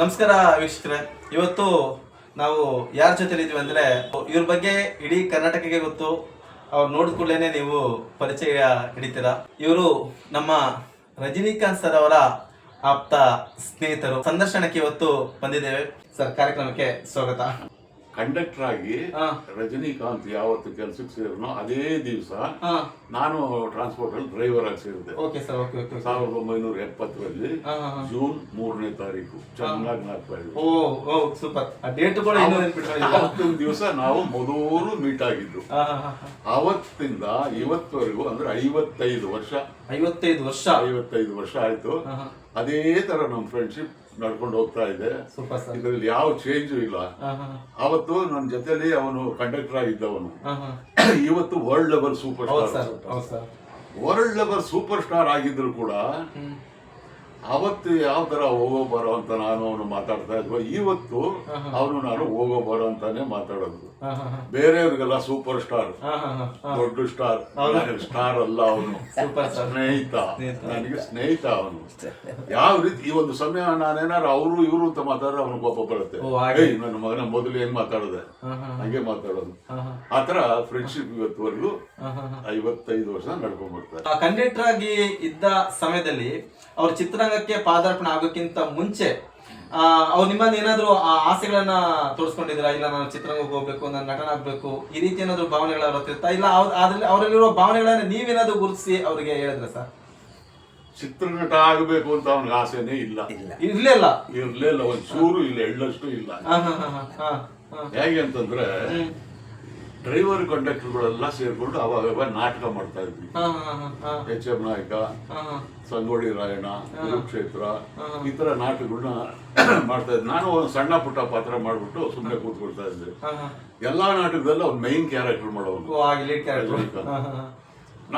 ನಮಸ್ಕಾರ ವೀಕ್ಷಕರೇ, ಇವತ್ತು ನಾವು ಯಾರ ಜೊತೆ ಇದ್ದೀವಿ ಅಂದರೆ ಇವ್ರ ಬಗ್ಗೆ ಇಡೀ ಕರ್ನಾಟಕಕ್ಕೆ ಗೊತ್ತು. ಅವ್ರು ನೋಡಿದ ಕೂಡಲೇ ನೀವು ಪರಿಚಯ ಹಿಡಿತೀರಾ. ಇವರು ನಮ್ಮ ರಜನಿಕಾಂತ್ ಸರ್ ಅವರ ಆಪ್ತ ಸ್ನೇಹಿತರು. ಸಂದರ್ಶನಕ್ಕೆ ಇವತ್ತು ಬಂದಿದ್ದೇವೆ ಸರ್. ಕಾರ್ಯಕ್ರಮಕ್ಕೆ ಸ್ವಾಗತ. ಕಂಡಕ್ಟರ್ ಆಗಿ ರಜನಿಕಾಂತ್ ಯಾವತ್ತು ಕೆಲಸಕ್ಕೆ ಸೇರಿನೋ ಅದೇ ದಿವಸ ನಾನು ಟ್ರಾನ್ಸ್ಪೋರ್ಟ್ ಅಲ್ಲಿ ಡ್ರೈವರ್ ಆಗಿ ಸೇರಿದೆ. 1970ರಲ್ಲಿ ಜೂನ್ 3ನೇ ತಾರೀಕು. ಚೆನ್ನಾಗಿ ಅವತ್ತೊಂದು ದಿವಸ ನಾವು ಮೊದಲು ಮೀಟ್ ಆಗಿದ್ದು. ಅವತ್ತಿಂದ ಇವತ್ತವರೆಗೂ ಅಂದ್ರೆ 55 ವರ್ಷ ಆಯ್ತು. ಅದೇ ತರ ನಮ್ಮ ಫ್ರೆಂಡ್ಶಿಪ್ ನಡ್ಕೊಂಡು ಹೋಗ್ತಾ ಇದೆ. ಇದರಲ್ಲಿ ಯಾವ ಚೇಂಜು ಇಲ್ಲ. ಅವತ್ತು ನನ್ನ ಜೊತೆಲಿ ಅವನು ಕಂಡಕ್ಟರ್ ಆಗಿದ್ದವನು. ಇವತ್ತು ವರ್ಲ್ಡ್ ಲೆವೆಲ್ ಸೂಪರ್ ಸ್ಟಾರ್ ಆಗಿದ್ರು ಕೂಡ ಅವತ್ತು ಯಾವ ತರ ಹೋಗೋ ಬರೋ ಅಂತ ನಾನು ಅವನು ಮಾತಾಡ್ತಾ ಇದ್ವ. ಇವತ್ತು ಅವನು ನಾನು ಹೋಗೋ ಬರೋ ಅಂತಾನೆ ಮಾತಾಡೋದು. ಬೇರೆಯವ್ರಿಗೆಲ್ಲ ಸೂಪರ್ ಸ್ಟಾರ್, ದೊಡ್ಡ ಸ್ಟಾರ್. ಸ್ಟಾರ್ ಅಲ್ಲ ಅವನು, ಸ್ನೇಹಿತ. ನನಗೆ ಸ್ನೇಹಿತ ಅವನು. ಯಾವ ರೀತಿ ಈ ಒಂದು ಸಮಯ ನಾನೇನಾರು ಅವರು ಇವರು ಅಂತ ಮಾತಾಡಿದ್ರೆ ಅವನು ಕೋಪ ಬರುತ್ತೆ. ನನ್ನ ಮಗನ ಮೊದಲು ಹೆಂಗ್ ಮಾತಾಡದೆ ಹಂಗೆ ಮಾತಾಡೋದು. ಆತರ ಫ್ರೆಂಡ್ಶಿಪ್ ಇವತ್ತುವರೆಗೂ 55 ವರ್ಷ ನಡ್ಕೊಂಡ್ ಬರ್ತಾರೆ. ಕಂಡಕ್ಟರ್ ಆಗಿ ಇದ್ದ ಸಮಯದಲ್ಲಿ ಅವ್ರ ಚಿತ್ರರಂಗಕ್ಕೆ ಪಾದಾರ್ಪಣೆ ಆಗೋಕ್ಕಿಂತ ಮುಂಚೆ ಅವ್ರು ನಿಮ್ಮನ್ನ ಏನಾದ್ರು ಆಸೆಗಳನ್ನ ತೋರಿಸ್ಕೊಂಡಿದ್ದೀರಾ? ಇಲ್ಲ ನಾನು ಚಿತ್ರರಂಗಕ್ಕೆ ಹೋಗ್ಬೇಕು, ನಾನು ನಟನ ಆಗ್ಬೇಕು, ಈ ರೀತಿ ಏನಾದ್ರು ಭಾವನೆಗಳ ಇರ್ತಾ ಇಲ್ಲ? ಅವರಲ್ಲಿರುವ ಭಾವನೆಗಳನ್ನ ನೀವೇನಾದ್ರು ಗುರುತಿಸಿ ಅವ್ರಿಗೆ ಹೇಳಿದ್ರ ಸರ್? ಚಿತ್ರನಟ ಆಗಬೇಕು ಅಂತ ಅವನಿಗೆ ಆಸೆನೇ ಇರ್ಲಿಲ್ಲ. ಒಂಚೂರು ಇಲ್ಲ, ಎಳ್ಳಷ್ಟು ಇಲ್ಲ. ಹೇಗೆ ಅಂತಂದ್ರೆ ಡ್ರೈವರ್ ಕಂಡಕ್ಟರ್ಗಳೆಲ್ಲ ಸೇರ್ಕೊಂಡು ಅವಾಗ ನಾಟಕ ಮಾಡ್ತಾ ಇದ್ವಿ. ಎಚ್.ಎಂ. ನಾಯಕ, ಸಂಗೊಳ್ಳಿ ರಾಯಣ್ಣ, ಕುರುಕ್ಷೇತ್ರ, ಈ ತರ ನಾಟಕಗಳನ್ನ ಮಾಡ್ತಾ ಇದ್ದೆ. ನಾನು ಒಂದು ಸಣ್ಣ ಪುಟ್ಟ ಪಾತ್ರ ಮಾಡ್ಬಿಟ್ಟು ಸುಮ್ಮನೆ ಕೂತ್ಕೊಳ್ತಾ ಇದ್ದೆ. ಎಲ್ಲಾ ನಾಟಕದಲ್ಲೂ ಅವ್ನು ಮೈನ್ ಕ್ಯಾರೆಕ್ಟರ್ ಮಾಡೋನು.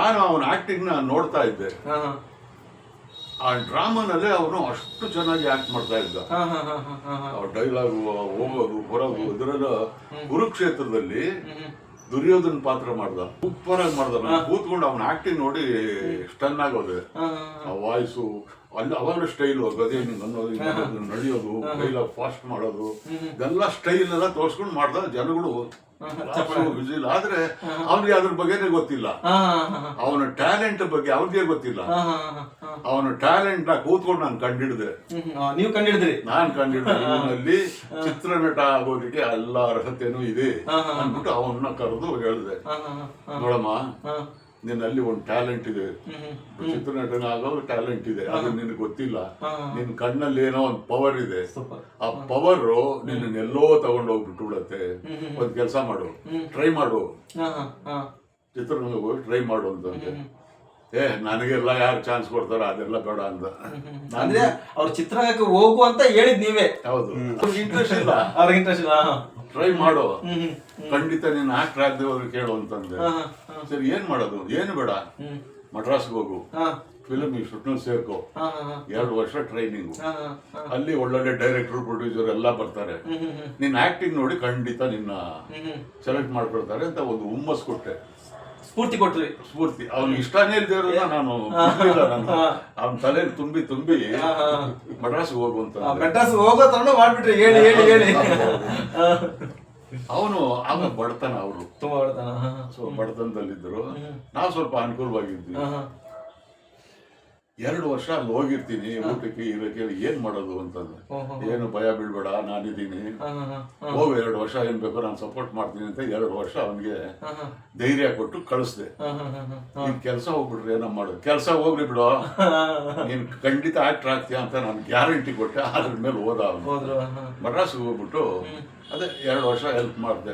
ನಾನು ಅವನ ಆಕ್ಟಿಂಗ್ ನ ನೋಡ್ತಾ ಇದ್ದೆ. ಆ ಡ್ರಾಮಾನಲ್ಲೇ ಅವನು ಅಷ್ಟು ಚೆನ್ನಾಗಿ ಆಕ್ಟ್ ಮಾಡ್ತಾ ಇದ್ದ. ಡೈಲಾಗು, ಹೋಗೋದು ಬರೋದು. ಇದರೆಲ್ಲ ಕುರುಕ್ಷೇತ್ರದಲ್ಲಿ ದುರ್ಯೋಧನ ಪಾತ್ರ ಮಾಡ್ದ, ಸೂಪರ್ ಆಗಿ ಮಾಡ್ದ. ಕೂತ್ಕೊಂಡು ಅವನ ಆಕ್ಟಿಂಗ್ ನೋಡಿ ಸ್ಟನ್ ಆಗೋದೆ. ಆ ವಾಯ್ಸು ಅಲ್ಲಿ ಅವಾಗ ಸ್ಟೈಲು, ಗದೆ ನಡೆಯೋದು, ಡೈಲಾಗ್ ಫಾಸ್ಟ್ ಮಾಡೋದು, ಇದೆಲ್ಲ ಸ್ಟೈಲ್ ಎಲ್ಲ ತೋರ್ಸ್ಕೊಂಡು ಮಾಡ್ದ. ಜನಗಳು ವಿಜಿಲ್. ಆದ್ರೆ ಅವನಿಗೆ ಅದ್ರ ಬಗ್ಗೆನೇ ಗೊತ್ತಿಲ್ಲ. ಅವನ ಟ್ಯಾಲೆಂಟ್ ಬಗ್ಗೆ ಅವ್ನಿಗೆ ಗೊತ್ತಿಲ್ಲ. ಅವನ ಟ್ಯಾಲೆಂಟ್ ನ ಕೂತ್ಕೊಂಡು ನಾನು ಕಂಡಿಡಿದೆ. ನಾನ್ ಕಂಡಿಡಿದೆ. ಇವನಲ್ಲಿ ಚಿತ್ರನಟ ಆಗೋದಕ್ಕೆ ಎಲ್ಲ ಅರ್ಹತೆನೂ ಇದೆ ಅಂದ್ಬಿಟ್ಟು ಅವನ್ನ ಕರೆದು ಹೇಳಿದೆ, ನೋಡಮ್ಮ, ನಿನ್ನಲ್ಲಿ ಒಂದು ಟ್ಯಾಲೆಂಟ್ ಇದೆ, ಚಿತ್ರನಟನ ಆಗೋ ಟ್ಯಾಲೆಂಟ್ ಇದೆ, ಅದು ನಿನಗೆ ಗೊತ್ತಿಲ್ಲ. ನಿನ್ ಕಣ್ಣಲ್ಲಿ ಏನೋ ಒಂದು ಪವರ್ ಇದೆ. ಆ ಪವರ್ ನಿನ್ನೆಲ್ಲೋ ತಗೊಂಡು ಹೋಗ್ಬಿಟ್ಟು ಬಿಡತ್ತೆ. ಒಂದ್ ಕೆಲಸ ಮಾಡು, ಟ್ರೈ ಮಾಡು, ಚಿತ್ರರಂಗ ಹೋಗಿ ಟ್ರೈ ಮಾಡು ಅಂತಂದೆ. ನನಗೆಲ್ಲ ಯಾರು ಚಾನ್ಸ್ ಕೊಡ್ತಾರ ಅದೆಲ್ಲ ಬೇಡ ಅಂದ. ಅಂದ್ರೆ ಅವ್ರ ಚಿತ್ರರಂಗಕ್ಕೆ ಹೋಗು ಅಂತ ಹೇಳಿದ್ ನೀವೇ? ಹೌದು. ಇಂಟ್ರೆಸ್ಟ್ ಇಲ್ಲ, ಅವ್ರಿಗೆ ಇಂಟ್ರೆಸ್ಟ್ ಇಲ್ಲ. ಟ್ರೈ ಮಾಡು, ಖಂಡಿತ ನೀನ್ ಆಕ್ಟರ್ ಆಗದೆ ಹೋದ್ರೆ ಕೇಳು ಅಂತಂದೆ. ಸರಿ, ಏನ್ ಮಾಡೋದು? ಏನು ಬೇಡ, ಮಡ್ರಾಸ್ಗೆ ಹೋಗು, ಫಿಲ್ಮ್ ಇನ್ಸ್ಟಿಟ್ಯೂಟ್ ಸೇರ್ಕೋ, 2 ವರ್ಷ ಟ್ರೈನಿಂಗು. ಅಲ್ಲಿ ಒಳ್ಳೊಳ್ಳೆ ಡೈರೆಕ್ಟರ್, ಪ್ರೊಡ್ಯೂಸರ್ ಎಲ್ಲ ಬರ್ತಾರೆ. ನಿನ್ ಆಕ್ಟಿಂಗ್ ನೋಡಿ ಖಂಡಿತ ನಿನ್ನ ಸೆಲೆಕ್ಟ್ ಮಾಡ್ಕೊಳ್ತಾರೆ ಅಂತ ಒಂದು ಹುಮ್ಮಸ್ ಕೊಟ್ಟೆ. ಸ್ಫೂರ್ತಿ ಕೊಟ್ರಿ? ಸ್ಫೂರ್ತಿ. ಅವ್ನು ಇಷ್ಟನೇ ಇಲ್ದಿರೋದ ನಾನು ಅವ್ನ ತಲೆ ತುಂಬಿ ಮಡ್ರಾಸ್ಗೆ ಹೋಗುವಂತ ಹೋಗೋ ತರ ಮಾಡ್ಬಿಟ್ರಿ. ಹೇಳಿ ಅವನು ಆಗ ಬಡತನ, ಅವರು ತುಂಬಾ ಬಡತನದಲ್ಲಿದ್ದರು. ನಾವು ಸ್ವಲ್ಪ ಅನುಕೂಲವಾಗಿದ್ವಿ. 2 ವರ್ಷ ಅಲ್ಲಿ ಹೋಗಿರ್ತೀನಿ, ಊಟಕ್ಕೆ ಇರಕ್ಕೆ ಏನ್ ಮಾಡೋದು ಅಂತಂದ್ರೆ, ಏನು ಭಯ ಬೀಳ್ಬೇಡ, ನಾನಿದ್ದೀನಿ, ಹೋಗು 2 ವರ್ಷ ಏನ್ ಬೇಕೋ ನಾನು ಸಪೋರ್ಟ್ ಮಾಡ್ತೀನಿ ಅಂತ 2 ವರ್ಷ ಅವನಿಗೆ ಧೈರ್ಯ ಕೊಟ್ಟು ಕಳಿಸ್ದೆ. ನೀನ್ ಕೆಲಸ ಹೋಗ್ಬಿಟ್ರೆ ಏನೋ ಮಾಡೋದು, ಕೆಲಸ ಹೋಗ್ಲಿ ಬಿಡೋ, ನೀನ್ ಖಂಡಿತ ಆಕ್ಟರ್ ಆಗ್ತೀಯ ಅಂತ ನಾನು ಗ್ಯಾರಂಟಿ ಕೊಟ್ಟೆ. ಅದ್ರ ಮೇಲೆ ಹೋದ ಅವನು. ಮಡ್ರಾಸ್ಗೆ ಹೋಗ್ಬಿಟ್ಟು ಅದೇ 2 ವರ್ಷ ಹೆಲ್ಪ್ ಮಾಡಿದೆ.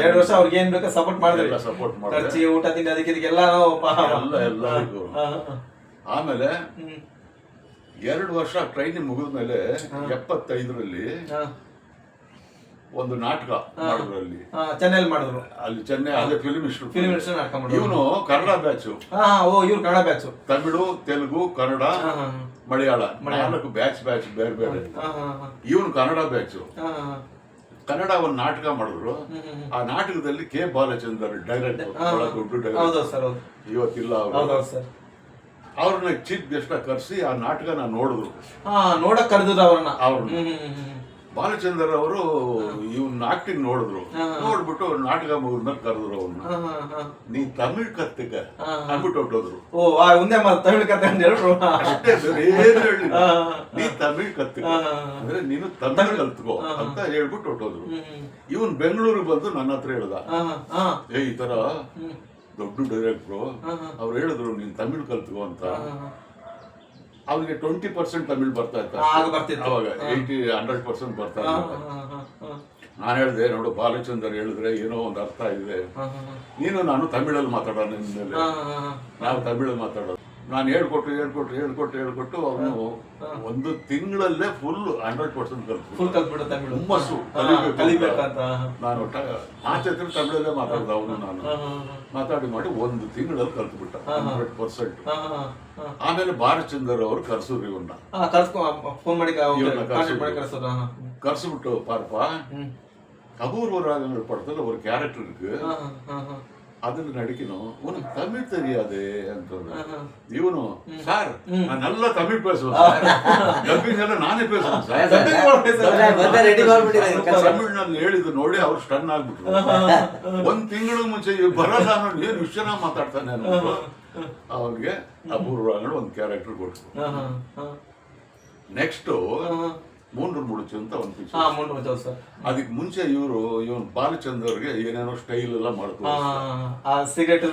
2 ವರ್ಷ ಅವ್ರಿಗೆ ಏನ್ ಬೇಕೋ ಸಪೋರ್ಟ್ ಮಾಡಿದೆ. ಊಟ ತಿಂಡಿ ಅದಕ್ಕೆ ಎಲ್ಲರಿಗೂ. ಆಮೇಲೆ 2 ವರ್ಷ ಟ್ರೈನಿಂಗ್ ಮುಗಿದ್ಮೇಲೆ 75ರಲ್ಲಿ ಒಂದು ನಾಟಕ ಮಾಡಿದ್ರಲ್ಲಿ ಚೆನ್ನೈಲಿ ಮಾಡಿದ್ರು. ಅಲ್ಲಿ ಚೆನ್ನೈ, ಅದೇ ಫಿಲ್ಮ್ ಇನ್ಸ್ಟಿಟ್ಯೂಟ್. ಇವನು ಕನ್ನಡ ಬ್ಯಾಚು. ಇವ್ರು ಕನ್ನಡ ಬ್ಯಾಚು. ತಮಿಳು, ತೆಲುಗು, ಕನ್ನಡ, ಮಲಯಾಳ 4 ಬ್ಯಾಚ್ ಬೇರೆ ಬೇರೆ. ಇವನು ಕನ್ನಡ ಬ್ಯಾಚು. ಕನ್ನಡ ಒಂದು ನಾಟಕ ಮಾಡಿದ್ರು. ಆ ನಾಟಕದಲ್ಲಿ ಕೆ ಬಾಲಚಂದ್ರ ಡೈರೆಕ್ಟರ್, ದೊಡ್ಡ ಡೈರೆಕ್ಟರ್, ಇವತ್ತಿಲ್ಲ ಅವರು. ಅವ್ರನ್ನ ಚೀಫ್ ಗೆಸ್ಟ್ ಕರೆಸಿ ಆ ನಾಟಕನ ನೋಡಿದ್ರು. ನೋಡಕ್ ಕರೆದ್ರು ಅವ್ರನ್ನ. ಬಾಲಚಂದ್ರ ಅವರು ಇವ್ನ ಆಕ್ಟಿಂಗ್ ನೋಡಿದ್ರು. ನೋಡ್ಬಿಟ್ಟು ನಾಟಕ ಮುಗಿದ್ಮೇಲೆ ಕರೆದ್ರು ಅವ್ರನ್ನ. ನೀ ತಮಿಳ್ ಕತ್ತಿಕ ಅಂದ್ಬಿಟ್ಟು ಹೊಟ್ಟೋದ್ರು. ಒಂದೇ ತಮಿಳ್ ಕತೆ ಅಂತ ಹೇಳ್ರು. ಅಷ್ಟೇ, ಬೇರೆ ಏನು ಹೇಳಿ, ನೀ ತಮಿಳ್ ಕತ್ತಿಕ ಅಂದ್ರೆ ನೀನು ತಮಿಳ್ ಕಲ್ತ್ಕೋ ಅಂತ ಹೇಳ್ಬಿಟ್ಟು ಹೊಟ್ಟೋದ್ರು. ಇವನ್ ಬೆಂಗಳೂರಿಗೆ ಬಂದು ನನ್ನ ಹತ್ರ ಹೇಳ್ದ, ಈ ತರ ದೊಡ್ಡ ಡೈರೆಕ್ಟ್ರು ಅವ್ರು ಹೇಳಿದ್ರು ನೀನ್ ತಮಿಳ್ ಕಲ್ತ್ಕೋ ಅಂತ. ಅವ್ರಿಗೆ 20% ತಮಿಳ್ ಬರ್ತಾ ಇತ್ತು ಅವಾಗ, 100% ಬರ್ತಾ ಇತ್ತು. ನಾನು ಹೇಳಿದೆ, ನೋಡು ಬಾಲಚಂದ್ರ ಹೇಳಿದ್ರೆ ಏನೋ ಒಂದು ಅರ್ಥ ಇದೆ, ನೀನು ನಾನು ತಮಿಳಲ್ಲಿ ಮಾತಾಡೋಣ ನಿನ್ಮೇಲೆ, ನಾವು ತಮಿಳಲ್ಲಿ ಮಾತಾಡೋದು. ನಾನು ಹೇಳ್ಕೊಟ್ಟು ಅವನು ಒಂದು ತಿಂಗಳಲ್ಲೇ ಫುಲ್ 100% ಕಲ್ತು ಹುಮ್ಮಸ್ಸು ಕಲಿಬೇಕಂತ. ನಾನು ಆಚೆ ತಮಿಳಲ್ಲೇ ಮಾತಾಡ್ದ ಅವನು. ನಾನು ಮಾತಾಡಿ ಮಾಡಿ ಒಂದು ತಿಂಗಳಲ್ಲಿ ಕಲ್ತ್ಬಿಟ್ಟ 100%. ಆಮೇಲೆ ಬಾಲಚಂದ್ರ ಅವರು ಕರ್ಸಿದ್ರು ಇವನ್ನ, ಕರ್ಸ್ಬಿಟ್ಟು ಪಾರ್ಪ ಅಪೂರ್ವ ರಾಗங்கள் படத்துல ஒரு கேரக்டர் இருக்கு, அதுல நடிக்கணும், உனக்கு தமிழ் தெரியாதே ಅಂತಂದ್ರೆ ಇವನು, சார் நான் நல்லா தமிழ் பேசுவேன் சார், ಡಬ್ಬಿಂಗ್ ಎಲ್ಲ ನಾನೇ பேசுவேன் சார், ತಮಿಳ್ನಲ್ಲಿ ಹೇಳಿದ್ದು ನೋಡಿ ಅವ್ರು ಸ್ಟನ್ ಆಗ್ಬಿಟ್ರು. ಒಂದ್ ತಿಂಗಳು ಮುಂಚೆ ಬರಲ್ಲ ಅನ್ನೋ ಏನ್ ವಿಷಯನ ಮಾತಾಡ್ತಾನೆ ಅನ್ನೋದು. ಅವ್ರಿಗೆ ಅಪೂರ್ವ ರಾಗಗಳು ಒಂದು ಕ್ಯಾರೆಕ್ಟರ್ ಕೊಡ್ತು. ನೆಕ್ಸ್ಟ್ ಮೂಂಡ್ರು ಮುಡುಚು ಅಂತ ಒಂದು ಪಿಕ್ಚರ್. ಅದಕ್ಕೆ ಮುಂಚೆ ಇವನ್ ಬಾಲಚಂದ್ರಗೆ ಏನೇನೋ ಸ್ಟೈಲ್ ಎಲ್ಲ ಮಾಡ್ತಾರೆ, ಸಿಗರೇಟ್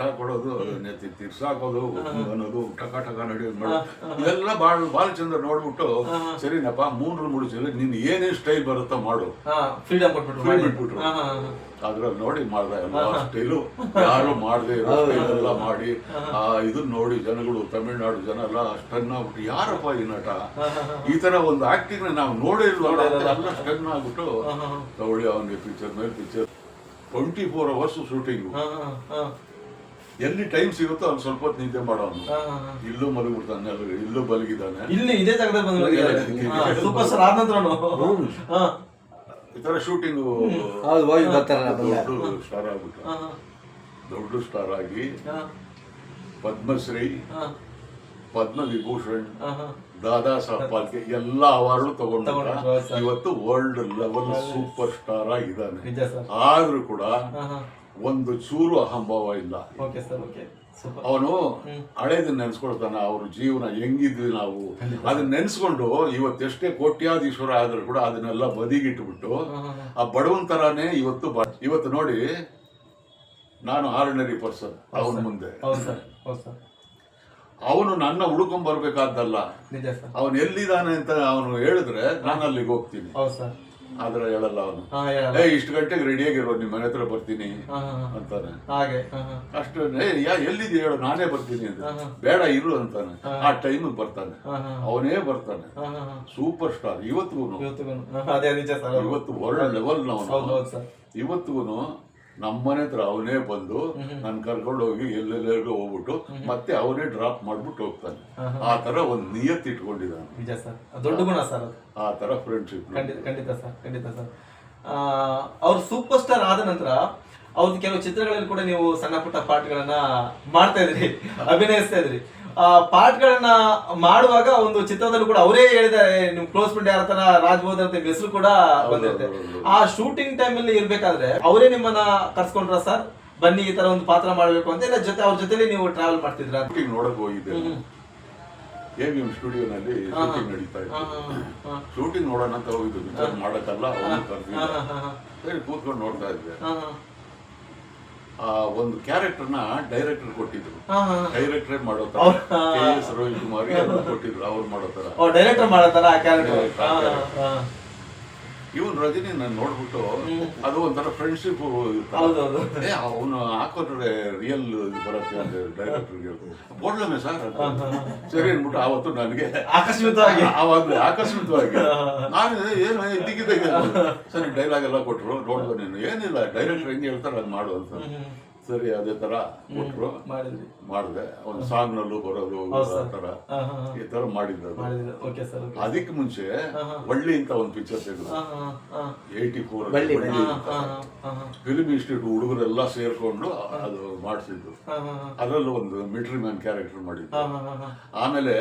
ಹಾಕೊಡೋದು, ತಿರ್ಸಾಕೋದು ಅನ್ನೋದು, ಟಕ ಟಕ ನಡೆಯೋದು, ಇದೆಲ್ಲ ಬಾಲಚಂದ್ರ ನೋಡ್ಬಿಟ್ಟು ಸರಿನಪ್ಪ ಮೂಂಡ್ರು ಮುಡುಚಲ್ಲಿ ನಿನ್ ಏನೇನ್ ಸ್ಟೈಲ್ ಬರುತ್ತೋ ಮಾಡು, ಫ್ರೀಡಮ್ ಬಿಟ್ಬಿಟ್ರು. ಅದ್ರಲ್ಲಿ ನೋಡಿ ಮಾಡ್ದ ಎಲ್ಲ ಸ್ಟೈಲು, ಯಾರು ಮಾಡದೆ ಇರೋ ಸ್ಟೈಲ್ ಎಲ್ಲ ಮಾಡಿ ಇದನ್ನ ನೋಡಿ ಜನಗಳು, ತಮಿಳ್ನಾಡು ಜನ ಎಲ್ಲ ಸ್ಟನ್ ಆಗ್ಬಿಟ್ಟು ಯಾರಪ್ಪ ಈ ನಟ, ಈ ತರ ಒಂದು ಆಕ್ಟಿಂಗ್ ನಾವು ನೋಡೇ ಇಲ್ವಾ ಎಲ್ಲ ಸ್ಟನ್ ಆಗ್ಬಿಟ್ಟು ತಗೊಳ್ಳಿ ಅವನಿಗೆ ಪಿಕ್ಚರ್ ಮೇಲೆ ಪಿಕ್ಚರ್. 24 hours ಶೂಟಿಂಗು, ಎಲ್ಲಿ ಟೈಮ್ ಸಿಗುತ್ತೋ ಅಲ್ಲಿ ಸ್ವಲ್ಪ ಹೊತ್ತು ನಿದ್ದೆ ಮಾಡೋನು. ಇಲ್ಲೂ ಮಲಗಿಬಿಡ್ತಾನೆ, ಇಲ್ಲೂ ಬಲಗಿದ್ದಾನೆ, ಇಲ್ಲಿ ಇದೇ ಈ ತರ ಶೂಟಿಂಗ್. ದೊಡ್ಡ ಸ್ಟಾರ್ ಆಗ್ಬಿಟ್ಟು, ದೊಡ್ಡ ಸ್ಟಾರ್ ಆಗಿ ಪದ್ಮಶ್ರೀ, ಪದ್ಮವಿಭೂಷಣ್, ದಾದಾ ಸಾಹೇಬ್ ಫಾಲ್ಕೆ ಎಲ್ಲ ಅವಾರ್ಡ್ ತಗೊಂಡ ಇವತ್ತು ವರ್ಲ್ಡ್ ಲೆವೆಲ್ ಸೂಪರ್ ಸ್ಟಾರ್ ಆಗಿದ್ದಾನೆ. ಆದ್ರೂ ಕೂಡ ಒಂದು ಚೂರು ಅಹಂಭಾವ ಇಲ್ಲ. ಅವನು ಹಳೇದನ್ನ ನೆನ್ಸ್ಕೊಳ್ತಾನ, ಅವ್ರ ಜೀವನ ಹೆಂಗಿದ್ವಿ ನಾವು ಅದನ್ನ ನೆನ್ಸ್ಕೊಂಡು ಇವತ್ತೆಷ್ಟೇ ಕೋಟ್ಯಾಧೀಶ್ವರ ಆದ್ರೂ ಕೂಡ ಅದನ್ನೆಲ್ಲ ಬದಿಗಿಟ್ಬಿಟ್ಟು ಆ ಬಡವನ್ ತರಾನೇ ಇವತ್ತು ನೋಡಿ, ನಾನು ಆರ್ಡಿನರಿ ಪರ್ಸನ್ ಅವನ ಮುಂದೆ. ಅವನು ನನ್ನ ಹುಡ್ಕೊಂಡ್ ಬರ್ಬೇಕಾದ್ದಲ್ಲ, ಅವನು ಎಲ್ಲಿದ್ದಾನೆ ಅಂತ ಅವನು ಹೇಳಿದ್ರೆ ನಾನು ಅಲ್ಲಿಗೆ ಹೋಗ್ತೀನಿ. ಆದ್ರೆ ಹೇಳಲ್ಲ ಅವನು, ಇಷ್ಟು ಗಂಟೆಗೆ ರೆಡಿಯಾಗಿರೋ ನಿಮ್ಮ ಮನೆ ಹತ್ರ ಬರ್ತೀನಿ ಅಂತಾನೆ. ಅಷ್ಟು ಎಲ್ಲಿದೆ ಹೇಳು, ನಾನೇ ಬರ್ತೀನಿ ಅಂತ. ಬೇಡ ಇರು ಅಂತಾನೆ. ಆ ಟೈಮ್ ಬರ್ತಾನೆ, ಅವನೇ ಬರ್ತಾನೆ. ಸೂಪರ್ ಸ್ಟಾರ್ ಇವತ್ತಿಗೂ, ಇವತ್ತು ವರ್ಲ್ಡ್ ಲೆವೆಲ್ ನಾವು. ಇವತ್ತಿಗೂ ನಮ್ಮನೆ ಹತ್ರ ಅವನೇ ಬಂದು ನನ್ ಕರ್ಕೊಂಡು ಹೋಗಿ ಎಲ್ಲೆಲ್ಲರಿಗೂ ಹೋಗ್ಬಿಟ್ಟು ಮತ್ತೆ ಅವನೇ ಡ್ರಾಪ್ ಮಾಡ್ಬಿಟ್ಟು ಹೋಗ್ತಾನೆ. ಆ ತರ ಒಂದ್ ನಿಯತ್ ಇಟ್ಕೊಂಡಿದ್ದಾನೆ. ನಿಜ ಸರ್, ದೊಡ್ಡ ಗುಣ ಸರ್. ಆ ತರ ಫ್ರೆಂಡ್ಶಿಪ್. ಖಂಡಿತ ಸರ್, ಖಂಡಿತ ಸರ್. ಅವ್ರು ಸೂಪರ್ ಸ್ಟಾರ್ ಆದ ನಂತರ ಅವ್ರದ್ದು ಕೆಲವು ಚಿತ್ರಗಳಲ್ಲಿ ಕೂಡ ನೀವು ಸಣ್ಣ ಪುಟ್ಟ ಪಾಠಗಳನ್ನ ಮಾಡ್ತಾ ಇದ್ರಿ, ಅಭಿನಯಿಸ್ತಾ ಇದ್ರಿ. ಪಾಠಗಳನ್ನ ಮಾಡುವಾಗ ಒಂದು ಚಿತ್ರದಲ್ಲೂ ಕೂಡ ಅವರೇ ಹೇಳಿದ್ದಾರೆ, ನಿಮ್ ಕ್ಲೋಸ್ ಫ್ರೆಂಡ್ ಯಾರ ತರ ರಾಜ್ಬೋದ್ ಅಂತ ಹೆಸರು ಕೂಡ ಬಂದಿರುತ್ತೆ. ಆ ಶೂಟಿಂಗ್ ಟೈಮ್ ಅಲ್ಲಿ ಇರ್ಬೇಕಾದ್ರೆ ಅವರೇ ನಿಮ್ಮನ್ನ ಕರ್ಸ್ಕೊಂಡ್ರ ಸರ್, ಬನ್ನಿ ಈ ತರ ಒಂದು ಪಾತ್ರ ಮಾಡ್ಬೇಕು ಅಂತ, ಇಲ್ಲ ಜೊತೆ ಅವ್ರ ಜೊತೆಲಿ ನೀವು ಟ್ರಾವೆಲ್ ಮಾಡ್ತಿದ್ರ? ನೋಡಕ್ ಹೋಗಿದ್ದೆ, AVM ಸ್ಟುಡಿಯೋನಲ್ಲಿ ಶೂಟಿಂಗ್ ನಡೀತಾ ಇತ್ತು. ಶೂಟಿಂಗ್ ನೋಡೋಣ ಅಂತ ಹೋಗಿದ್ದು, ವಿಚಾರ ಮಾಡಕ್ಕಲ್ಲ, ಅವನು ಕರ್ದಿದ್ದ. ಸರಿ ಕೂತ್ಕೊಂಡು ನೋಡ್ತಾ ಇದ್ದೆ. ಆ ಒಂದು ಕ್ಯಾರೆಕ್ಟರ್ನ ಡೈರೆಕ್ಟರ್ ಕೊಟ್ಟಿದ್ರು, ಡೈರೆಕ್ಟರ್ ಮಾಡೋ ತರ, KS ರವಿಕುಮಾರ್ ಕೊಟ್ಟಿದ್ರು, ಅವ್ರು ಮಾಡೋ ತರ, ಡೈರೆಕ್ಟರ್ ಮಾಡೋ ತರ ಇವನ್ ರಜನಿ ನಾನು ನೋಡ್ಬಿಟ್ಟು ಅದು ಒಂಥರ ಫ್ರೆಂಡ್ಶಿಪ್. ಅವನು ಹಾಕೋದ್ರೆ ರಿಯಲ್ ಬರುತ್ತೆ ಅಂತ ಡೈರೆಕ್ಟರ್ಗೆ ಬೋಡ್ಲಮೆ ಸರ್ ಸರಿ ಅನ್ಬಿಟ್ಟು ಆವತ್ತು ನನಗೆ ಆಕಸ್ಮಿಕವಾಗಿ ನಾನು ಏನು ಇದ್ದಕ್ಕಿದ್ದಾಗ ಸರಿ ಡೈಲಾಗ್ ಎಲ್ಲ ಕೊಟ್ಟರು. ನೋಡ್ದೆ ನೀನು ಏನಿಲ್ಲ, ಡೈರೆಕ್ಟರ್ ಹೆಂಗೆ ಹೇಳ್ತಾರೆ ಅದು ಮಾಡು ಅಂತ. ಸರಿ ಅದೇ ತರ ಕೊಟ್ರು, ಮಾಡಿದ್ರಿ. ಮಾಡಿದೆ. ಒಂದು ಸಾಂಗ್ ನಲ್ಲೂ ಬರೋದು ಆ ತರ ಈ ತರ ಮಾಡಿದ್ದು. Okay sir. ಅದಕ್ಕೆ ಮುಂಚೆ ಬಳ್ಳಿ ಅಂತ ಒಂದು ಪಿಕ್ಚರ್ ತೆಗೆದು 84 ಫಿಲ್ಮ್ ಇನ್ಸ್ಟಿಟ್ಯೂಟ್ ಹುಡುಗರೆಲ್ಲ ಸೇರ್ಕೊಂಡು ಅದು ಮಾಡಿಸಿದ್ದು. ಅದರಲ್ಲೂ ಒಂದು ಮಿಲಿಟರಿ ಮ್ಯಾನ್ ಕ್ಯಾರೆಕ್ಟರ್ ಮಾಡಿದ್ದು. ಆಮೇಲೆ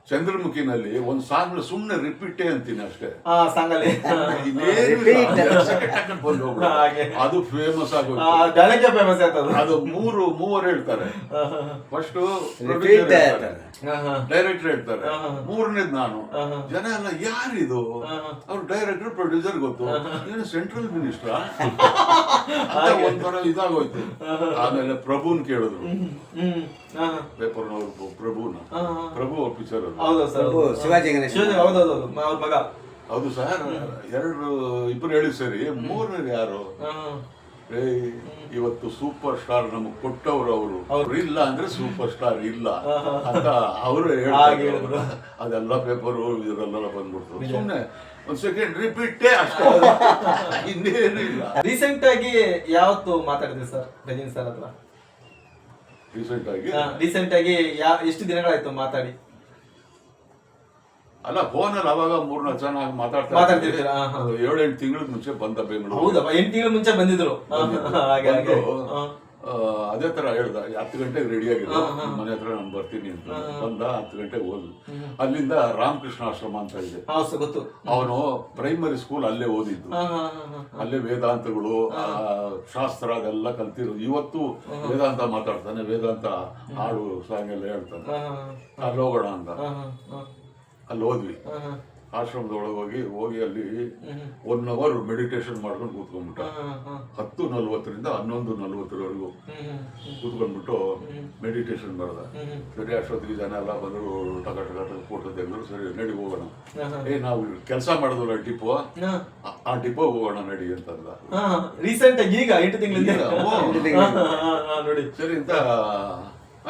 ಚಂದ್ರಮುಖಿನಲ್ಲಿ ಒಂದು ಸಾಂಗ್ ಸುಮ್ನೆ ರಿಪೀಟೇ ಅಂತೀನಿ ಅಷ್ಟೇ, ಅದು ಫೇಮಸ್ ಆಗೋಯ್ತು. ಅದು ಮೂವರು ಹೇಳ್ತಾರೆ. ಫಸ್ಟ್ ಡೈರೆಕ್ಟರ್ ಹೇಳ್ತಾರೆ, ಮೂರನೇದು ನಾನು. ಜನ ಎಲ್ಲ ಯಾರಿದು? ಅವ್ರು ಡೈರೆಕ್ಟರ್ ಪ್ರೊಡ್ಯೂಸರ್ ಗೊತ್ತು, ಏನು ಸೆಂಟ್ರಲ್ ಮಿನಿಸ್ಟರ್ ಅಂತ ಒಂಥರ ಇದಾಗೋಯ್ತು. ಆಮೇಲೆ ಪ್ರಭುನ್ ಕೇಳಿದ್ರು, ಪೇಪರ್ನವ್ರು ಪ್ರಭು ಅವ್ರ ಪಿಕ್ಚರ್ ಶಿವಾಜಿ ಗಣೇಶ್. ಹೌದು ಸರ್. ಇಬ್ರು ಹೇಳಿ ಸರಿ, ಮೂರನೇದು ಯಾರು? ಇವತ್ತು ಸೂಪರ್ ಸ್ಟಾರ್ ನಮಗ್ ಕೊಟ್ಟವ್ರು ಅವರು ಇಲ್ಲ ಅಂದ್ರೆ ಸೂಪರ್ ಸ್ಟಾರ್ ಇಲ್ಲ ಅಂತ ಅವರು ಹೇಳಿದ್ರು. ಅದೆಲ್ಲ ಪೇಪರು ಇದರಲ್ಲೆಲ್ಲ ಬಂದ್ಬಿಡ್ತು. ಸುಮ್ನೆ ಒಂದ್ ಸೆಕೆಂಡ್ ರಿಪೀಟೇ ಅಷ್ಟೇ, ಇನ್ನೇನು ಇಲ್ಲ. ರೀಸೆಂಟ್ ಆಗಿ ಯಾವತ್ತು ಮಾತಾಡಿದ್ರಿ ಸರ್ ರಜನಿ ಸರ್ ಹತ್ರ? ರೀಸೆಂಟ್ ಆಗಿ ಎಷ್ಟು ದಿನಗಳಾಯ್ತು ಮಾತಾಡಿ? ಅಲ್ಲ, ಫೋನಲ್ಲಿ ಅವಾಗ 3-4 ಚೆನ್ನಾಗಿ ಮಾತಾಡ್ತಿರ್ತೀರ. 7-8 ತಿಂಗಳ ಮುಂಚೆ ಬಂದ ಬೆಂಗಳೂರು. ಹೌದಾ, 8 ತಿಂಗಳ ಮುಂಚೆ ಬಂದಿದ್ರು. ಅದೇ ತರ ಹೇಳ್ದ, 10 ಗಂಟೆಗೆ ರೆಡಿ ಆಗಿದ್ದು ಮನೆ ಹತ್ರ ನಾನು ಬರ್ತೀನಿ ಅಂತ ಬಂದ. 10 ಗಂಟೆಗೆ ಹೋದ್ಲು. ಅಲ್ಲಿಂದ ರಾಮಕೃಷ್ಣ ಆಶ್ರಮ ಅಂತ ಇದೆ, ಅವನು ಪ್ರೈಮರಿ ಸ್ಕೂಲ್ ಅಲ್ಲೇ ಓದಿದ್ದು. ಅಲ್ಲೇ ವೇದಾಂತಗಳು ಶಾಸ್ತ್ರ ಅದೆಲ್ಲ ಕಲ್ತಿರೋದು. ಇವತ್ತು ವೇದಾಂತ ಮಾತಾಡ್ತಾನೆ, ವೇದಾಂತ ಹಾಡು ಸಾಂಗ್ ಎಲ್ಲ ಹೇಳ್ತಾನೆ. ಅಲ್ಲಿ ಹೋಗೋಣ ಅಂತ ಅಲ್ಲಿ ಹೋದ್ವಿ. ಆಶ್ರಮದೊಳಗೆ ಹೋಗಿ ಅಲ್ಲಿ 1 ಅವರ್ ಮೆಡಿಟೇಷನ್ ಮಾಡ್ಕೊಂಡು ಕೂತ್ಕೊಂಡ್ಬಿಟ್ಟ. 10:40 11:40 ಕೂತ್ಕೊಂಡ್ಬಿಟ್ಟು ಮೆಡಿಟೇಷನ್ ಮಾಡ್ದ. ಸರಿ, ಅಷ್ಟೊತ್ತಿಗೆ ಜನ ಎಲ್ಲ ಬಂದ್ರು, ಟಕ ಫೋಟೋ ತೆಗೆದ್ರು. ಸರಿ ನಡಿ ಹೋಗೋಣ. ನಾವು ಕೆಲಸ ಮಾಡಿದ್ವಲ್ಲ ಡಿಪೋ, ಆ ಡಿಪೋ ಹೋಗೋಣ ನಡಿ ಅಂತಂದ. ರೀಸೆಂಟ್ ಆಗಿ ಈಗ 8 ತಿಂಗಳಿಂದ ನೋಡಿ. ಸರಿ ಅಂತ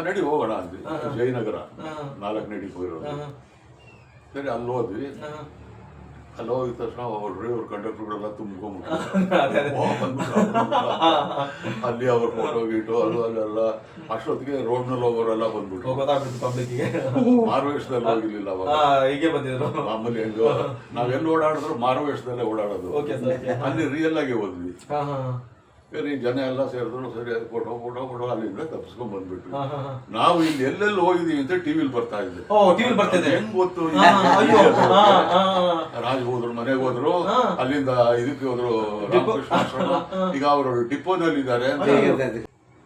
ನಡಿ ಹೋಗೋಣ ಅಂದ್ವಿ. ಜಯನಗರ 4ನೇ ಡಿಪೋ ಇರೋದು. ಸರಿ ಅಲ್ಲಿ ಹೋದ್ವಿ. ಅಲ್ಲಿ ಹೋಗಿದ ತಕ್ಷಣ ಡ್ರೈವರ್ ಕಂಡಕ್ಟರ್ಗಳೆಲ್ಲ ತುಂಬ್ಕೊಂಡ್ಬಿಟ್ಟು ಅಲ್ಲಿ ಅವ್ರ ಫೋಟೋ ಗೀಟು ಅದು ಅಲ್ಲೆಲ್ಲ. ಅಷ್ಟೊತ್ತಿಗೆ ರೋಡ್ನಲ್ಲಿ ಹೋಗೋರೆಲ್ಲ ಬಂದ್ಬಿಟ್ಟು ಮಾರುವೇಷದಲ್ಲಿ ಹೋಗಿರ್ಲಿಲ್ಲ ಅವಾಗ. ಆಮೇಲೆ ಹೆಂಗೋ ನಾವೆಲ್ಲಿ ಓಡಾಡಿದ್ರು ಮಾರುವೇಷದಲ್ಲೇ ಓಡಾಡೋದು. ಅಲ್ಲಿ ರಿಯಲ್ ಆಗಿ ಹೋದ್ವಿ. ಸರಿ ಜನ ಎಲ್ಲ ಸೇರಿದ್ರು. ಸರಿ ಫೋಟೋ ಅಲ್ಲಿಂದ ತಪ್ಪಿಸ್ಕೊಂಡ್ ಬಂದ್ಬಿಟ್ವಿ. ನಾವು ಇಲ್ಲಿ ಎಲ್ಲೆಲ್ಲಿ ಹೋಗಿದೀವಿ ಅಂತ ಟಿವಿಲಿ ಬರ್ತಾ ಇದ್ದೆ. ಹೆಂಗ್ ಗೊತ್ತು? ರಾಜ್ ಹೋದ್ರು, ಮನೆಗೆ ಹೋದ್ರು, ಅಲ್ಲಿಂದ ಇದಕ್ಕೆ ಹೋದ್ರು ರಾಮಕೃಷ್ಣ ಆಶ್ರಮ. ಈಗ ಅವರು ಡಿಪೋದಲ್ಲಿ ಇದ್ದಾರೆ ಅಂತ.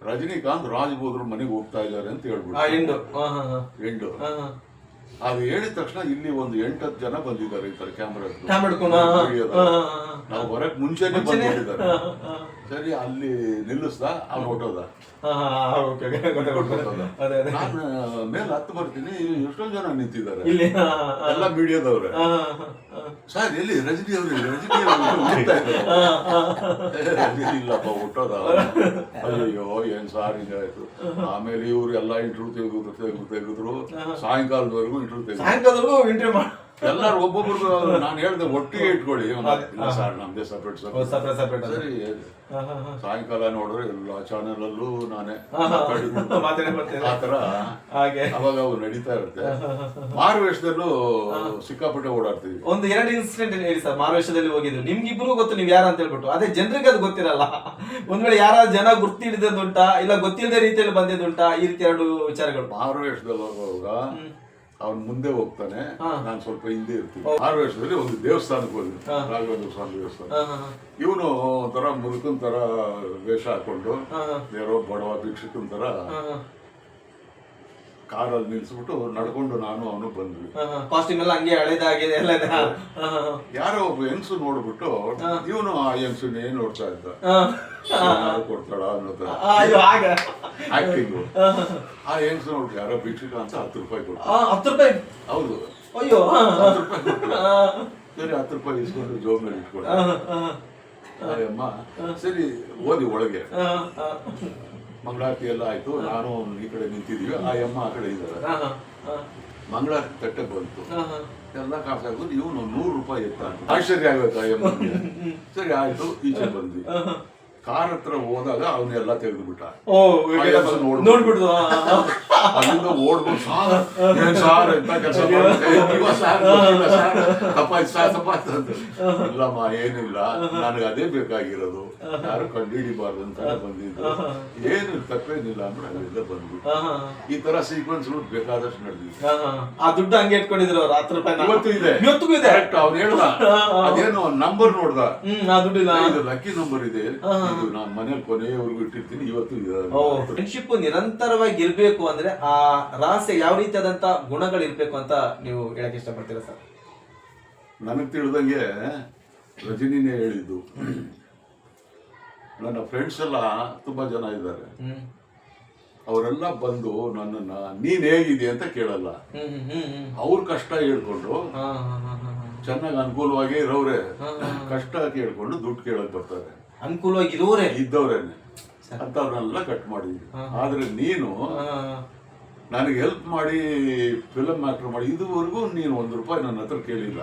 ರಜನಿಕಾಂತ್ ರಾಜ್ ಹೋದ್ರು ಮನೆಗೆ ಹೋಗ್ತಾ ಇದ್ದಾರೆ ಅಂತ ಹೇಳ್ಬಿಟ್ಟು ಎಂಡು. ಅದು ಹೇಳಿದ ತಕ್ಷಣ ಇಲ್ಲಿ ಒಂದು 8-10 ಜನ ಬಂದಿದ್ದಾರೆ ಈ ತರ ಕ್ಯಾಮ್ರಾ. ನಾವು ಬರಕ್ ಮುಂಚೆನೆ ಬಂದಿದ್ದಾರೆ. ಸರಿ ಅಲ್ಲಿ ನಿಲ್ಲಿಸ್ದ, ಅವ್ನು ಹೊಟ್ಟೋದ. ನಾನು ಮೇಲೆ ಹತ್ತು ಬರ್ತೀನಿ, ಎಷ್ಟೊಂದು ಜನ ನಿಂತಿದ್ದಾರೆ, ಎಲ್ಲ ಮೀಡಿಯಾದವ್ರೆ. ಸರ್ ಎಲ್ಲಿ ರಜನಿ ಅವ್ರು? ರಜನಿ ಇಲ್ಲಪ್ಪ, ಹೊಟ್ಟೋದ. ಅಯ್ಯೋ ಏನ್ ಸಾರ್ ಹಿಂಗಾಯ್ತು. ಆಮೇಲೆ ಇವ್ರು ಎಲ್ಲ ಇಂಟರ್ವ್ಯೂ ತೆಗೆದ್ರು. ಸಾಯಂಕಾಲದವರೆಗೂ ಇಂಟರ್ವ್ಯೂ ಎಲ್ಲಾರು ಒಬ್ಬೊಬ್ರು. ನಾನು ಹೇಳ್ದೆ ಒಟ್ಟಿಗೆ ಇಟ್ಕೊಳ್ಳಿ. ಇಲ್ಲ ಸರ್ ನಮ್ದೇ ಸಪ್ರೇಟ್. ಸರಿ ಸಾಯಂಕಾಲ ನೋಡಿದ್ರೆ ಎಲ್ಲ ಚಾನೆಲ್ ಅಲ್ಲೂ ನಾನೇ ಆತರ ಅವಾಗ ಅವು ನಡೀತಾ ಇರುತ್ತೆ. ಮಾರುವೇಷದಲ್ಲೂ ಸಿಕ್ಕಾಪಟ್ಟೆ ಓಡಾಡ್ತೀವಿ. ಒಂದು 2 ಇನ್ಸಿಡೆಂಟ್ ಹೇಳಿ ಸರ್. ಮಾರುವೇಷದಲ್ಲಿ ಹೋಗಿದ್ರು, ನಿಮ್ಗಿಬ್ರು ಗೊತ್ತು ನೀವ್ ಯಾರು ಅಂತ ಹೇಳ್ಬಿಟ್ಟು. ಅದೇ ಜನರಿಗೆ ಅದು ಗೊತ್ತಿರಲ್ಲ. ಒಂದ್ ವೇಳೆ ಯಾರ ಜನ ಗುರ್ತಿಡಿದದುಂಟಾ, ಇಲ್ಲ ಗೊತ್ತಿಲ್ಲದೆ ರೀತಿಯಲ್ಲಿ ಬಂದಿದ್ದುಂಟಾ? ಈ ರೀತಿ 2 ವಿಚಾರಗಳು. ಮಾರುವೇಷದಲ್ಲಿ ಹೋಗುವಾಗ ಅವ್ನು ಮುಂದೆ ಹೋಗ್ತಾನೆ, ನಾನು ಸ್ವಲ್ಪ ಹಿಂದೆ ಇರ್ತೀನಿ. 6 ವರ್ಷದಲ್ಲಿ ಒಂದು ದೇವಸ್ಥಾನಕ್ಕೆ ಹೋದ್ವಿ, ರಾಘವೇಂದ್ರ ಸ್ವಾಮಿ ದೇವಸ್ಥಾನ. ಇವನು ಒಂಥರ ಮುದುಕನ್ ತರ ವೇಷ ಹಾಕೊಂಡು ಯಾರೋ ಬಡವ ಭಿಕ್ಷಕನ್ ತರ ಕಾರಲ್ಲಿ ನಿಲ್ಸ್ಬಿಟ್ಟು ನಡ್ಕೊಂಡು ನಾನು ಅವನು ಬಂದ್ವಿ. ಯಾರೋ ಒಬ್ಬ ಹೆಂಗ್ಸು ನೋಡ್ಬಿಟ್ಟು ಇವನು ಆ ಹೆಂಗ್ಸು ಏನ್ ನೋಡ್ತಾ ಇದ್ದ, ಕೊಡ್ತಾಳ ಅನ್ನೋ ತರ ಆಕ್ಟಿಂಗು. ಆ ಹೆಂಗ್ಸು ನೋಡ್ರಿ ಯಾರೋ ಭಿಕ್ಷಕ ಅಂತ 10 ರೂಪಾಯಿ ಕೊಡ್ತಾರೆ. 10 ರೂಪಾಯಿ? ಹೌದು, 10 ರೂಪಾಯಿ ಕೊಟ್ಟರು. ಸರಿ 10 ರೂಪಾಯಿ ಇಸ್ಕೊಂಡು ಜೋಬ್ ಮೇಲೆ ಇಟ್ಕೊಳ್ಳಿ. ಅಮ್ಮ ಸರಿ ಓದಿ ಒಳಗೆ ಮಂಗಳಾರತಿ ಎಲ್ಲ ಆಯ್ತು. ನಾನು ಈ ಕಡೆ ನಿಂತಿದೀವಿ, ಆ ಅಮ್ಮ ಆ ಕಡೆ ಇದ್ದಾರೆ. ಮಂಗಳಾರತಿ ತಟ್ಟೆ ಬಂತು, ಎಲ್ಲ ಕಾಸಾಗ್ಬೋದು. ಇವನು 100 ರೂಪಾಯಿ ಎತ್ತ. ಆಶ್ಚರ್ಯ ಆಗುತ್ತೆ ಆ ಅಮ್ಮಗೆ. ಸರಿ ಆಯ್ತು, ಈಚೆ ಬಂದ್ವಿ. ಕಾರ್ ಹತ್ರ ಹೋದಾಗ ಅವನ್ನೆಲ್ಲ ತೆಗೆದು ಬಿಟ್ಟ. ಓ ನೋಡ್ಬಿಡ್ದು ಅಲ್ಲಿಂದ ಓಡ್ಬೋದು, ಸಾರ್ ಎಂತ ಕೆಲಸ ಇಲ್ಲಮ್ಮ ಏನಿಲ್ಲ, ನನಗೆ ಅದೇ ಬೇಕಾಗಿರೋದು, ಯಾರು ಕಂಡುಹಿಡಿಬಾರ್ದು ಅಂತ ಬಂದಿದ್ದು, ಏನು ತಪ್ಪೇನಿಲ್ಲ ಅಂದ್ರೆ ಅಲ್ಲಿಂದ ಬಂದ್ಬಿಟ್ಟು ಈ ತರ ಸೀಕ್ವೆನ್ಸ್ ಬೇಕಾದಷ್ಟು ನಡೆದಿದೆ. ಆ ದುಡ್ಡು ಹಂಗೆ ಇಟ್ಕೊಂಡಿದ್ರು ಅವ್ರು 10 ರೂಪಾಯಿ ಇವತ್ತು ಇದೆ, ಕರೆಕ್ಟ್. ಅವ್ನು ಹೇಳ್ದ ಅದೇನೋ ನಂಬರ್ ನೋಡ್ದ, ದುಡ್ಡಿಲ್ಲ, ಇದು ಲಕ್ಕಿ ನಂಬರ್ ಇದೆ, ಇದು ನಾನು ಮನೇಲಿ ಕೊನೆಯವರೆಗೂ ಇಟ್ಟಿರ್ತೀನಿ, ಇವತ್ತು ಇದೆ. ಫ್ರೆಂಡ್ಶಿಪ್ ನಿರಂತರವಾಗಿ ಇರ್ಬೇಕು ಅಂದ್ರೆ ಆ ರಹಸ್ಯ ಯಾವ ರೀತಿಯಾದಂತ ಗುಣಗಳು ಇರ್ಬೇಕು ಅಂತ ನೀವು ಹೇಳಕ್ ಇಷ್ಟಪಡ್ತೀರಾ ಸರ್? ನನಗೆ ತಿಳಿದಂಗೆ ರಜನಿನೇ ಹೇಳಿದ್ದು. ನನ್ನ ಫ್ರೆಂಡ್ಸ್ ಎಲ್ಲ ತುಂಬಾ ಜನ ಇದ್ದಾರೆ, ಅವರೆಲ್ಲ ಬಂದು ನನ್ನನ್ನ ನೀನ್ ಹೇಗಿದೆ ಅಂತ ಕೇಳಲ್ಲ, ಅವ್ರ ಕಷ್ಟ ಹೇಳ್ಕೊಂಡು ಚೆನ್ನಾಗಿ ಅನುಕೂಲವಾಗಿ ಇರೋವ್ರೆ ಕಷ್ಟ ಕೇಳ್ಕೊಂಡು ದುಡ್ಡು ಕೇಳಕ್ ಬರ್ತಾರೆ, ಅನುಕೂಲವಾಗಿ ಇದ್ದವ್ರೇನೆ ಅಂತವ್ರನ್ನೆಲ್ಲ ಕಟ್ ಮಾಡಿದ್ವಿ. ಆದ್ರೆ ನೀನು ನನಗೆ ಹೆಲ್ಪ್ ಮಾಡಿ ಫಿಲಮ್ ಆಕ್ಟರ್ ಮಾಡಿ ಇದುವರೆಗೂ ನೀನು ₹1 ನನ್ನ ಹತ್ರ ಕೇಳಿಲ್ಲ,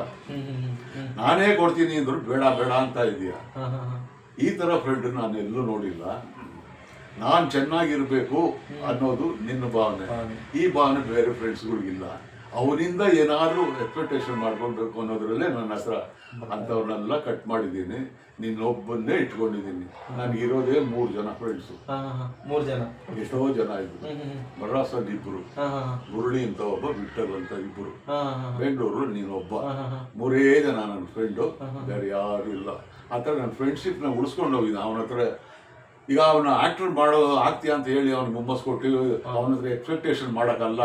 ನಾನೇ ಕೊಡ್ತೀನಿ ಅಂದ್ರು ಬೇಡ ಬೇಡ ಅಂತ ಇದೀಯ. ಈ ತರ ಫ್ರೆಂಡ್ ನಾನು ಎಲ್ಲೂ ನೋಡಿಲ್ಲ. ನಾನ್ ಚೆನ್ನಾಗಿರ್ಬೇಕು ಅನ್ನೋದು ನಿನ್ನ ಭಾವನೆ, ಈ ಭಾವನೆ ಬೇರೆ ಫ್ರೆಂಡ್ಸ್ಗಳಿಗಿಲ್ಲ. ಅವನಿಂದ ಏನಾದ್ರು ಎಕ್ಸ್ಪೆಕ್ಟೇಷನ್ ಮಾಡ್ಕೊಳ್ಬೇಕು ಅನ್ನೋದ್ರಲ್ಲೇ ನನ್ನ ಹತ್ರ ಅಂತವ್ರನ್ನೆಲ್ಲ ಕಟ್ ಮಾಡಿದ್ದೀನಿ, ನಿನ್ನೊಬ್ಬನ್ನೇ ಇಟ್ಕೊಂಡಿದ್ದೀನಿ. ನನಗಿರೋದೇ 3 ಜನ ಫ್ರೆಂಡ್ಸು. 3 ಜನ, ಎಷ್ಟೋ ಜನ ಇದ್ರು. ಮಡ್ರಾಸಲ್ಲಿ 2, ಮುರಳಿ ಅಂತ ಒಬ್ಬ, ವಿಠಲ್ ಅಂತ 2, ಬೆಂಗಳೂರು ನೀನೊಬ್ಬ, 3 ಜನ ನನ್ನ ಫ್ರೆಂಡು, ಬೇರೆ ಯಾರು ಇಲ್ಲ. ಆ ಥರ ನನ್ನ ಫ್ರೆಂಡ್ಶಿಪ್ನ ಉಳಿಸ್ಕೊಂಡು ಹೋಗಿದ್ದೆ. ಅವನ ಹತ್ರ ಈಗ ಅವನ ಆಕ್ಟರ್ ಆಗ್ತೀಯ ಅಂತ ಹೇಳಿ ಅವ್ನಿಗೆ ಹುಮ್ಮಸ್ ಕೊಟ್ಟು ಅವನ ಹತ್ರ ಎಕ್ಸ್ಪೆಕ್ಟೇಷನ್ ಮಾಡಕ್ಕಲ್ಲ.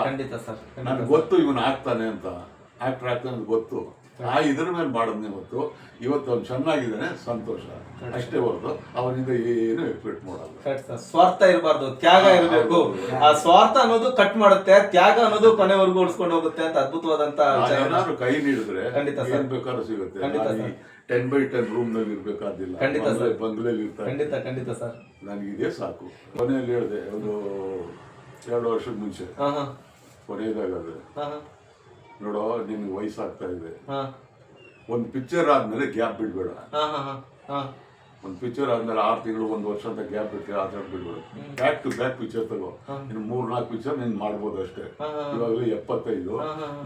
ನನಗೆ ಗೊತ್ತು ಇವನು ಆಗ್ತಾನೆ ಅಂತ, ಆಕ್ಟರ್ ಆಗ್ತಾನೆ ಅಂತ ಗೊತ್ತು. ಇದ್ರ ಮೇಲೆ ಮಾಡೋದನ್ನೇ ಗೊತ್ತು. ಇವತ್ತು ಅವ್ನು ಚೆನ್ನಾಗಿದ್ದಾನೆ, ಸಂತೋಷ ಅಷ್ಟೇ ಹೊರತು ಅವನಿಂದ ಏನು ಎಕ್ಸ್ಪೆಕ್ಟ್ ಮಾಡಲ್ಲ. ಸ್ವಾರ್ಥ ಇರಬಾರ್ದು, ತ್ಯಾಗ ಇರಬೇಕು. ಆ ಸ್ವಾರ್ಥ ಅನ್ನೋದು ಕಟ್ ಮಾಡುತ್ತೆ, ತ್ಯಾಗ ಅನ್ನೋದು ಕೊನೆವರೆಗೂ ಉಳಿಸ್ಕೊಂಡು ಹೋಗುತ್ತೆ ಅಂತ ಅದ್ಭುತವಾದಂತ ಏನಾದ್ರು ಕೈ ನೀಡಿದ್ರೆ ಏನ್ ಬೇಕಾದ್ರೂ ಸಿಗುತ್ತೆ. 10x10 ರೂಮ್ ನಲ್ಲಿ ಇರ್ಬೇಕಾದಿಲ್ಲ, ಬಂಗ್ಲೆಲಿ ಇರ್ತಾರೆ. ಖಂಡಿತ ಸರ್, ನನಗಿದೇ ಸಾಕು. ಕೊನೆಯಲ್ಲಿ ಹೇಳಿದೆ ಒಂದು 2 ವರ್ಷದ ಮುಂಚೆ, ಕೊನೆಯದಾಗದೆ ನೋಡೋ ನಿನ್ಗೆ ವಯಸ್ಸಾಗ್ತಾ ಇದೆ, ಒಂದು ಪಿಕ್ಚರ್ ಆದ್ಮೇಲೆ ಗ್ಯಾಪ್ ಬಿಡ್ಬೇಡ. ಒಂದು ಪಿಕ್ಚರ್ ಆದ್ಮೇಲೆ 6 ತಿಂಗಳು 1 ವರ್ಷ ಅಂತ ಗ್ಯಾಪ್ ಬಿಟ್ಟು ಆಟ ಬಿಡ್ಬೇಡ. ಬ್ಯಾಕ್ ಟು ಬ್ಯಾಕ್ ಪಿಕ್ಚರ್ ತಗೋ. ಇನ್ನು 3-4 ಪಿಕ್ಚರ್ ನೀನ್ ಮಾಡ್ಬೋದು ಅಷ್ಟೇ. ಇವಾಗಲೂ 75,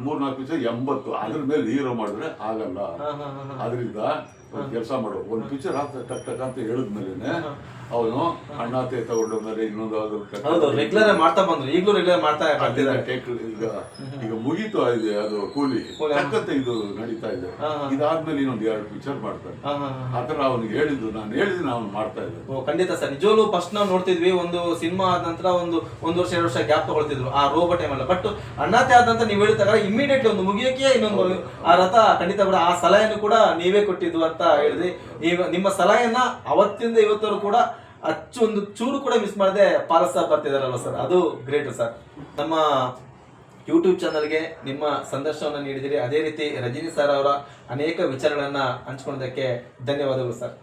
3-4 ಪಿಕ್ಚರ್ 80. ಅದ್ರ ಮೇಲೆ ಹೀರೋ ಮಾಡಿದ್ರೆ ಆಗಲ್ಲ. ಆದ್ರಿಂದ ಒಂದು ಕೆಲಸ ಮಾಡು, ಒಂದು ಪಿಕ್ಚರ್ ಟಕ್ ಟಕ್ ಅಂತ ಹೇಳಿದ್ಮೇಲೆ ಅವನು ಅಣ್ಣಾತೆ ತಗೊಂಡೋದ್ಮೇಲೆ ಇನ್ನೊಂದು ರೆಗ್ಯುಲರ್ ಮಾಡ್ತಾ ಬಂದ್ರು, ಈಗಲೂ ರೆಗ್ಯುಲರ್ ಮಾಡ್ತಾ ಈಗ ಮುಗೀತು ಇದೆ ಅದು ಕೂಲಿ ಟಕ್ಕಂತ ಇದು ನಡೀತಾ ಇದೆ. ಇದಾದ್ಮೇಲೆ ಇನ್ನೊಂದು 2 ಪಿಕ್ಚರ್ ಮಾಡ್ತಾನೆ. ಆತರ ಅವ್ನಿಗೆ ಹೇಳಿದ್ದು, ನಾನು ಹೇಳಿದ್ದೀನಿ, ಅವ್ನು ಮಾಡ್ತಾ ಇದ್ದೆ. ಖಂಡಿತ ಸರ್, ನಿಜವಲ್ಲೂ ಫಸ್ಟ್ ನಾವು ನೋಡ್ತಿದ್ವಿ, ಒಂದು ಸಿನಿಮಾ ಆದ ನಂತರ ಒಂದು 1 ವರ್ಷ 2 ವರ್ಷ ಗ್ಯಾಪ್ ತಗೊಳ್ತಿದ್ರು ಆ ರೋಬೋ ಟೈಮ್ ಅಲ್ಲ. ಬಟ್ ಅಣ್ಣಾತೆ ಆದಂತ ನೀವು ಹೇಳಿದಾಗ ಇಮಿಡಿಯೇಟ್ಲಿ ಒಂದು ಮುಗಿಯೋಕೆ ಇನ್ನೊಂದು ಆ ರಥ ಖಂಡಿತ ಕೂಡ ಆ ಸಲಹೆಯನ್ನು ಕೂಡ ನೀವೇ ಕೊಟ್ಟಿದ್ದು ಅಂತ ಹೇಳಿದ್ರಿ. ನಿಮ್ಮ ಸಲಹೆಯನ್ನ ಅವತ್ತಿಂದ ಇವತ್ತವರು ಕೂಡ ಒಂದು ಚೂರು ಕೂಡ ಮಿಸ್ ಮಾಡದೆ ಪಾಲಿಸ್ತಾ ಬರ್ತಿದಾರಲ್ಲ ಸರ್, ಅದು ಗ್ರೇಟ್ ಸರ್. ನಮ್ಮ ಯೂಟ್ಯೂಬ್ ಚಾನಲ್ಗೆ ನಿಮ್ಮ ಸಂದರ್ಶನವನ್ನು ನೀಡಿದಿರಿ. ಅದೇ ರೀತಿ ರಜನಿ ಸರ್ ಅವರ ಅನೇಕ ವಿಚಾರಗಳನ್ನ ಹಂಚ್ಕೊಳ್ಳೋದಕ್ಕೆ ಧನ್ಯವಾದಗಳು ಸರ್.